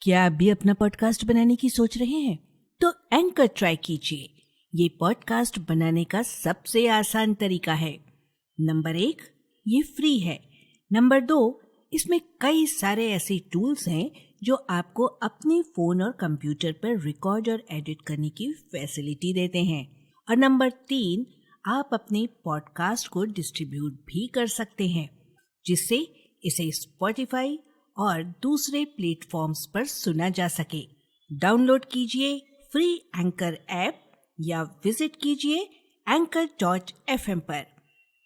क्या आप भी अपना पॉडकास्ट बनाने की सोच रहे हैं? तो एंकर ट्राई कीजिए। ये पॉडकास्ट बनाने का सबसे आसान तरीका है। नंबर 1, ये फ्री है। नंबर 2, इसमें कई सारे ऐसे टूल्स हैं जो आपको अपने फोन और कंप्यूटर पर रिकॉर्ड और एडिट करने की फैसिलिटी देते हैं। और नंबर 3, आप अपने पॉडकास्ट को डिस्ट्रीब्यूट भी कर सकते हैं, जिससे इसे स्पॉटिफाई और दूसरे प्लेटफॉर्म्स पर सुना जा सके। डाउनलोड कीजिए फ्री एंकर ऐप या विजिट कीजिए anchor.fm पर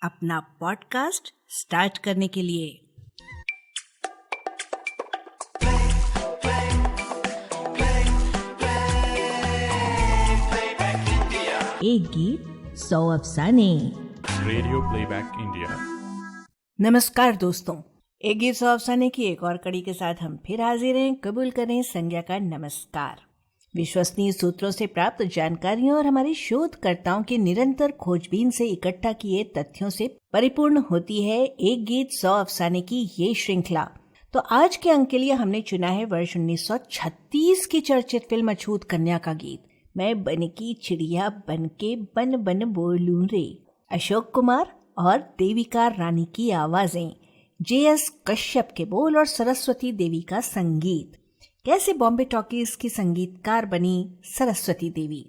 अपना पॉडकास्ट स्टार्ट करने के लिए। एक गीत 100 अफसाने। Radio playback India. नमस्कार दोस्तों, एक गीत 100 अफसाने की एक और कड़ी के साथ हम फिर हाजिर हैं। कबूल करें संज्ञा का नमस्कार। विश्वसनीय सूत्रों से प्राप्त जानकारियों और हमारे शोधकर्ताओं के निरंतर खोजबीन से इकट्ठा किए तथ्यों से परिपूर्ण होती है एक गीत 100 अफसाने की ये श्रृंखला। तो आज के अंक के लिए हमने चुना है वर्ष 1936 की चर्चित फिल्म अछूत कन्या का गीत मैं बन की चिड़िया बन के बन बन बोलूं रे। अशोक कुमार और देविका रानी की आवाजें, JS कश्यप के बोल और सरस्वती देवी का संगीत। कैसे बॉम्बे टॉकीज की संगीतकार बनी सरस्वती देवी,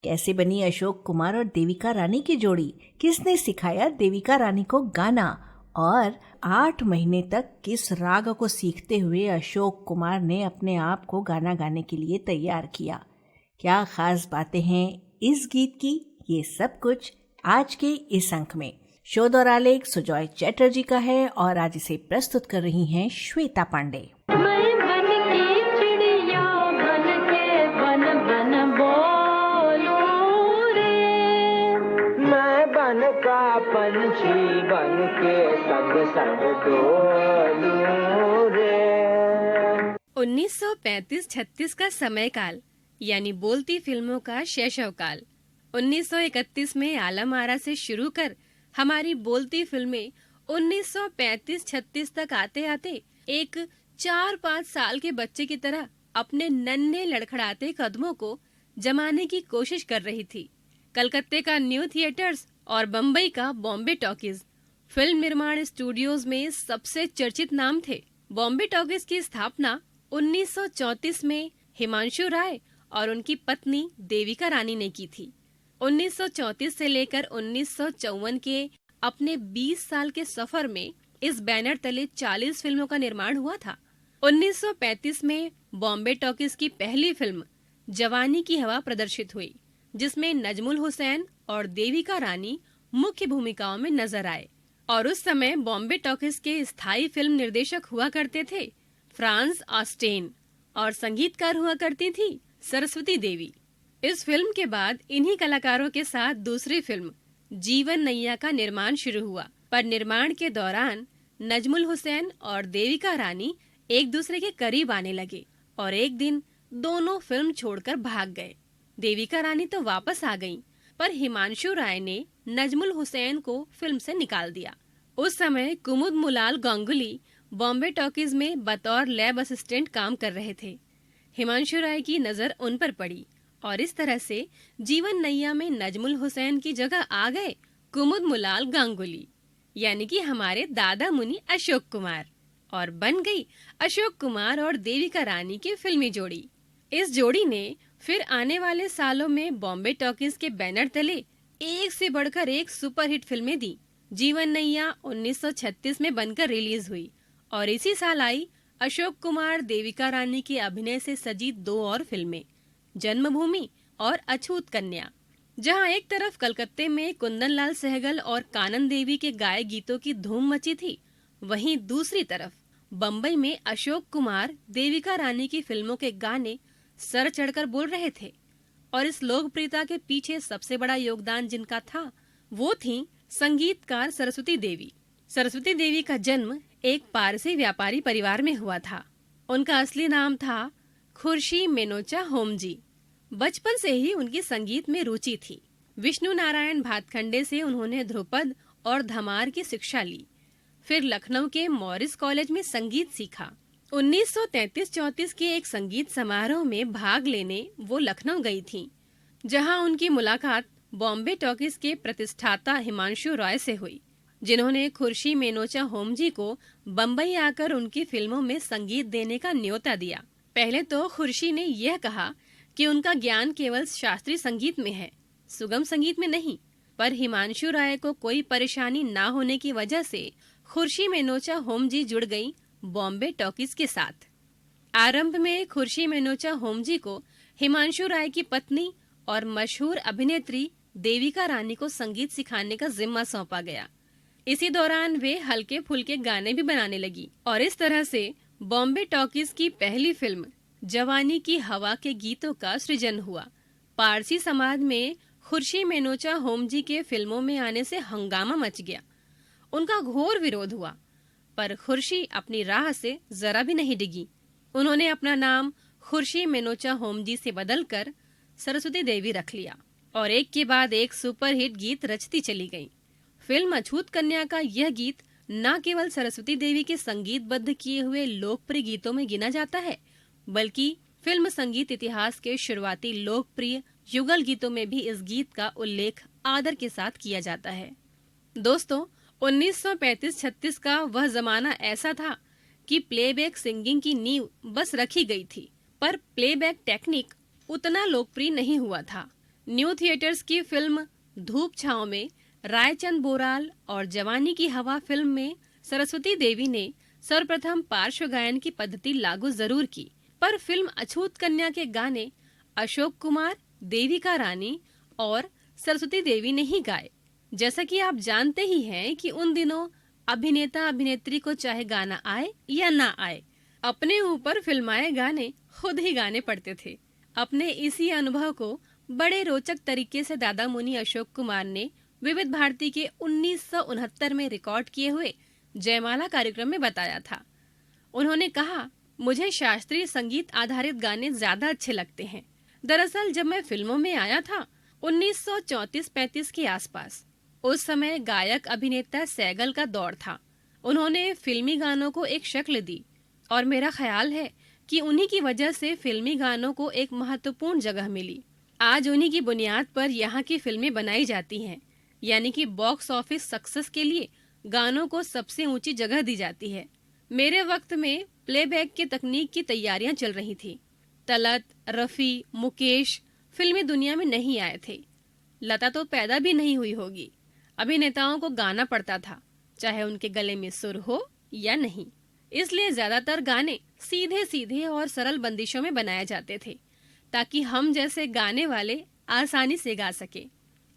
कैसे बनी अशोक कुमार और देविका रानी की जोड़ी, किसने सिखाया देविका रानी को गाना, और 8 महीने तक किस राग को सीखते हुए अशोक कुमार ने अपने आप को गाना गाने के लिए तैयार किया। क्या खास बातें हैं इस गीत की, ये सब कुछ आज के इस अंक में। शोध और आलेख सुजॉय चैटर्जी का है और आज इसे प्रस्तुत कर रही हैं श्वेता पांडे। मैं बन की चिड़िया बन के बन बन बोलूं रे, मैं बन का पंछी बन के संग संग डोलूं रे। 1935-36 का समय काल यानी बोलती फिल्मों का शैशव काल। 1931 में आलम आरा से शुरू कर हमारी बोलती फिल्में 1935-36 तक आते आते एक 4-5 साल के बच्चे की तरह अपने नन्हे लड़खड़ाते कदमों को जमाने की कोशिश कर रही थी। कलकत्ते का न्यू थिएटर्स और बम्बई का बॉम्बे टॉकीज फिल्म निर्माण स्टूडियोज में सबसे चर्चित नाम थे। बॉम्बे टॉकीज की स्थापना 1934 में हिमांशु राय और उनकी पत्नी देविका रानी ने की थी। 1934 से लेकर 1954 के अपने 20 साल के सफर में इस बैनर तले 40 फिल्मों का निर्माण हुआ था। 1935 में बॉम्बे टॉकीज की पहली फिल्म जवानी की हवा प्रदर्शित हुई, जिसमें नजमुल हुसैन और देविका रानी मुख्य भूमिकाओं में नजर आए। और उस समय बॉम्बे टॉकीज के स्थायी फिल्म निर्देशक हुआ करते थे फ्रांस ऑस्टेन और संगीतकार हुआ करती थी सरस्वती देवी। इस फिल्म के बाद इन्हीं कलाकारों के साथ दूसरी फिल्म जीवन नैया का निर्माण शुरू हुआ, पर निर्माण के दौरान नजमुल हुसैन और देविका रानी एक दूसरे के करीब आने लगे और एक दिन दोनों फिल्म छोड़कर भाग गए। देविका रानी तो वापस आ गईं, पर हिमांशु राय ने नजमुल हुसैन को फिल्म से निकाल दिया। उस समय कुमुद मुलाल गांगुली बॉम्बे टॉकीज में बतौर लैब असिस्टेंट काम कर रहे थे। हिमांशु राय की नजर उन पर पड़ी और इस तरह से जीवन नैया में नजमुल हुसैन की जगह आ गए कुमुद मुलाल गांगुली, यानी कि हमारे दादा मुनि अशोक कुमार, और बन गई अशोक कुमार और देविका रानी की फिल्मी जोड़ी। इस जोड़ी ने फिर आने वाले सालों में बॉम्बे टॉकीज के बैनर तले एक से बढ़कर एक सुपरहिट फिल्में दी। जीवन नैया 1936 में बनकर रिलीज हुई और इसी साल आई अशोक कुमार देविका रानी के अभिनय से सजी 2 और फिल्में, जन्मभूमि और अछूत कन्या। जहां एक तरफ कलकत्ते में कुंदन लाल सहगल और कानन देवी के गाए गीतों की धूम मची थी, वहीं दूसरी तरफ बम्बई में अशोक कुमार देविका रानी की फिल्मों के गाने सर चढ़कर बोल रहे थे। और इस लोकप्रियता के पीछे सबसे बड़ा योगदान जिनका था वो थी संगीतकार सरस्वती देवी। सरस्वती देवी का जन्म एक पारसी व्यापारी परिवार में हुआ था। उनका असली नाम था खुर्शी मेनोचा होमजी। बचपन से ही उनकी संगीत में रुचि थी। विष्णु नारायण भातखंडे से उन्होंने ध्रुपद और धमार की शिक्षा ली। फिर लखनऊ के मॉरिस कॉलेज में संगीत सीखा 1933-34 के एक संगीत समारोह में भाग लेने वो लखनऊ गई थीं, जहां उनकी मुलाकात बॉम्बे टॉकीज के प्रतिष्ठाता हिमांशु रॉय से हुई, जिन्होंने खुर्शी मेनोचा होमजी को बम्बई आकर उनकी फिल्मों में संगीत देने का न्योता दिया। पहले तो खुर्शी ने यह कहा कि उनका ज्ञान केवल शास्त्रीय संगीत में है, सुगम संगीत में नहीं, पर हिमांशु राय को कोई परेशानी ना होने की वजह से खुर्शी मेनोचा होमजी जुड़ गई बॉम्बे टॉकीज के साथ। आरंभ में खुर्शी मेनोचा होमजी को हिमांशु राय की पत्नी और मशहूर अभिनेत्री देविका रानी को संगीत सिखाने का जिम्मा सौंपा गया। इसी दौरान वे हल्के फुल्के गाने भी बनाने लगी और इस तरह से बॉम्बे टॉकीज की पहली फिल्म जवानी की हवा के गीतों का सृजन हुआ। पारसी समाज में खुर्शी मेनोचा होमजी के फिल्मों में आने से हंगामा मच गया। उनका घोर विरोध हुआ, पर खुर्शी अपनी राह से जरा भी नहीं डिगी। उन्होंने अपना नाम खुर्शी मेनोचा होमजी से बदलकर सरस्वती देवी रख लिया और एक के बाद एक सुपरहिट गीत रचती चली गईं। फिल्म अछूत कन्या का यह गीत न केवल सरस्वती देवी के संगीतबद्ध किए हुए लोकप्रिय गीतों में गिना जाता है, बल्कि फिल्म संगीत इतिहास के शुरुआती लोकप्रिय युगल गीतों में भी इस गीत का उल्लेख आदर के साथ किया जाता है। दोस्तों, 1935-36 का वह जमाना ऐसा था कि प्लेबैक सिंगिंग की नींव बस रखी गई थी, पर प्लेबैक टेक्निक उतना लोकप्रिय नहीं हुआ था। न्यू थिएटर्स की फिल्म धूप छांव में रायचंद बोराल और जवानी की हवा फिल्म में सरस्वती देवी ने सर्वप्रथम पार्श्व गायन की पद्धति लागू जरूर की, पर फिल्म अछूत कन्या के गाने अशोक कुमार, देविका रानी और सरस्वती देवी ने ही गाए। जैसा कि आप जानते ही हैं कि उन दिनों अभिनेता अभिनेत्री को चाहे गाना आए या ना आए, अपने ऊपर फिल्माए गाने खुद ही गाने पड़ते थे। अपने इसी अनुभव को बड़े रोचक तरीके से दादा मुनि अशोक कुमार ने विविध भारती के 1969 में रिकॉर्ड किए हुए जयमाला कार्यक्रम में बताया था। उन्होंने कहा, मुझे शास्त्रीय संगीत आधारित गाने ज्यादा अच्छे लगते हैं। दरअसल जब मैं फिल्मों में आया था 1934-35 के आसपास, उस समय गायक अभिनेता सैगल का दौर था। उन्होंने फिल्मी गानों को एक शक्ल दी और मेरा ख्याल है कि उन्हीं की वजह से फिल्मी गानों को एक महत्वपूर्ण जगह मिली। आज उन्हीं की बुनियाद पर यहाँ की फिल्में बनाई जाती हैं, यानी कि बॉक्स ऑफिस सक्सेस के लिए गानों को सबसे ऊंची जगह दी जाती है। मेरे वक्त में प्लेबैक की तकनीक की तैयारियां चल रही थी। तलत, रफी, मुकेश फिल्मी दुनिया में नहीं आए थे। लता तो पैदा भी नहीं हुई होगी। अभिनेताओं को गाना पड़ता था, चाहे उनके गले में सुर हो या नहीं। इसलिए ज्यादातर गाने सीधे सीधे और सरल बंदिशों में बनाए जाते थे, ताकि हम जैसे गाने वाले आसानी से गा सके।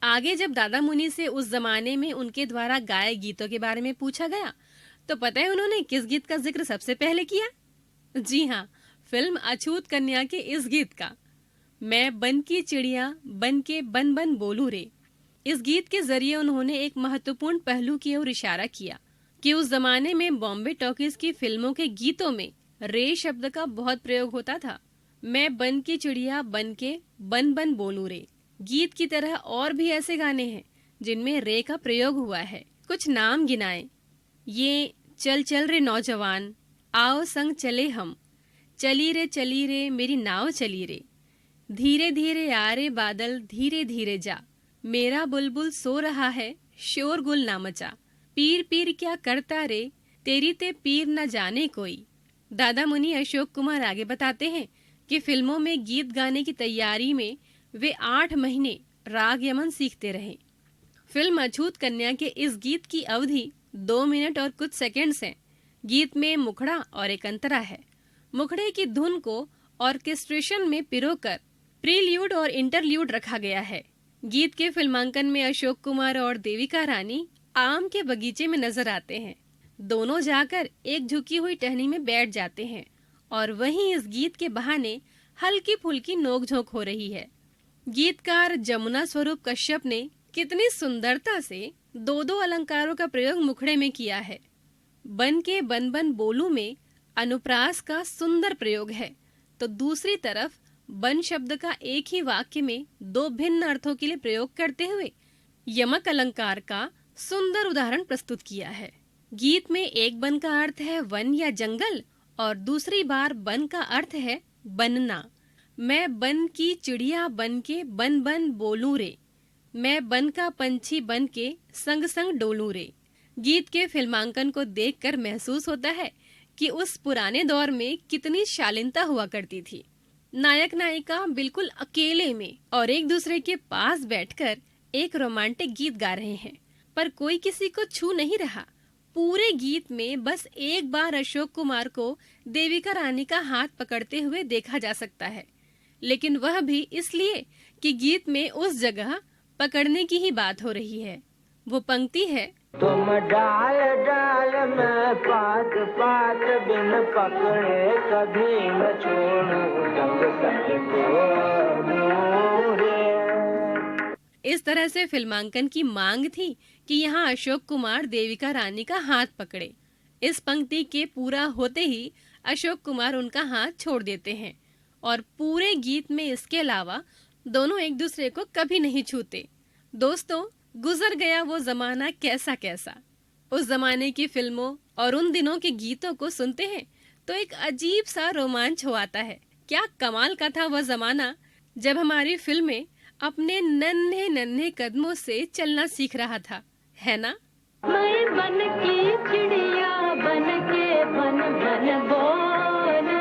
आगे जब दादा मुनि से उस जमाने में उनके द्वारा गाए गीतों के बारे में पूछा गया, तो पता है उन्होंने किस गीत का जिक्र सबसे पहले किया? जी हाँ, फिल्म अछूत कन्या के इस गीत का, मैं बन की चिड़िया बन के बन बन बोलू रे। इस गीत के जरिए उन्होंने एक महत्वपूर्ण पहलू की ओर इशारा किया कि उस जमाने में बॉम्बे टॉकीज की फिल्मों के गीतों में रे शब्द का बहुत प्रयोग होता था। मैं बन की चिड़िया बन के बन बन बोलू रे गीत की तरह और भी ऐसे गाने हैं जिनमें रे का प्रयोग हुआ है। कुछ नाम गिनाएं। ये चल चल रे नौजवान, आओ संग चले हम, चली रे मेरी नाव चली रे, धीरे धीरे आ रे बादल धीरे धीरे जा, मेरा बुलबुल सो रहा है शोर गुल ना मचा, पीर पीर क्या करता रे तेरी ते पीर न जाने कोई। दादा मुनि अशोक कुमार आगे बताते हैं कि फिल्मों में गीत गाने की तैयारी में वे 8 महीने राग यमन सीखते रहे। फिल्म अछूत कन्या के इस गीत की अवधि 2 मिनट और कुछ सेकंड्स है। गीत में मुखड़ा और एक अंतरा है। मुखड़े की धुन को ऑर्केस्ट्रेशन में पिरोकर प्रील्यूड और इंटरल्यूड रखा गया है। गीत के फिल्मांकन में अशोक कुमार और देविका रानी आम के बगीचे में नजर आते हैं। दोनों जाकर एक झुकी हुई टहनी में बैठ जाते हैं और वहीं इस गीत के बहाने हल्की फुल्की नोकझोंक हो रही है। गीतकार जमुना स्वरूप कश्यप ने कितनी सुंदरता से 2 अलंकारों का प्रयोग मुखड़े में किया है। बन के बन बन बोलू में अनुप्रास का सुंदर प्रयोग है, तो दूसरी तरफ बन शब्द का एक ही वाक्य में 2 भिन्न अर्थों के लिए प्रयोग करते हुए यमक अलंकार का सुंदर उदाहरण प्रस्तुत किया है। गीत में एक बन का अर्थ है वन या जंगल और दूसरी बार बन का अर्थ है बनना। मैं बन की चिड़िया बन के बन बन बोलूं रे, मैं बन का पंछी बन के संग संग डोलूं रे। गीत के फिल्मांकन को देखकर महसूस होता है कि उस पुराने दौर में कितनी शालीनता हुआ करती थी। नायक नायिका बिल्कुल अकेले में और एक दूसरे के पास बैठकर एक रोमांटिक गीत गा रहे हैं, पर कोई किसी को छू नहीं रहा। पूरे गीत में बस एक बार अशोक कुमार को देविका रानी का हाथ पकड़ते हुए देखा जा सकता है, लेकिन वह भी इसलिए कि गीत में उस जगह पकड़ने की ही बात हो रही है। वो पंक्ति है, तुम डाल डाल में पात पात बिन पकड़े कभी न छोड़ूं संग संग डोलूं रे। इस तरह से फिल्मांकन की मांग थी कि यहाँ अशोक कुमार देविका रानी का हाथ पकड़े। इस पंक्ति के पूरा होते ही अशोक कुमार उनका हाथ छोड़ देते हैं और पूरे गीत में इसके अलावा दोनों एक दूसरे को कभी नहीं छूते। दोस्तों, गुजर गया वो जमाना कैसा कैसा। उस जमाने की फिल्मों और उन दिनों के गीतों को सुनते हैं तो एक अजीब सा रोमांच हो आता है। क्या कमाल का था वह जमाना जब हमारी फिल्में अपने नन्हे नन्हे कदमों से चलना सीख रहा था, है ना? मैं बन की चिड़िया बन के बन बन बोलूं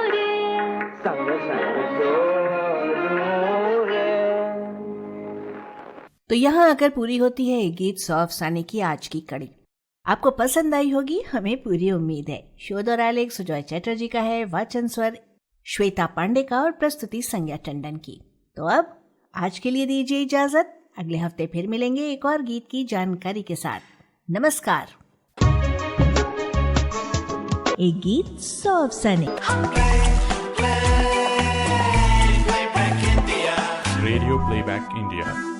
रे, संग संग डोलूं रे। तो यहाँ आकर पूरी होती है गीत सौ अफसाने की आज की कड़ी। आपको पसंद आई होगी, हमें पूरी उम्मीद है। शोध और आलेख सुजॉय चैटर्जी का है, वाचन स्वर श्वेता पांडे का और प्रस्तुति संज्ञा टंडन की। तो अब आज के लिए दीजिए इजाजत। अगले हफ्ते फिर मिलेंगे एक और गीत की जानकारी के साथ। नमस्कार। एक गीत सौ अफसाने। Radio Playback India.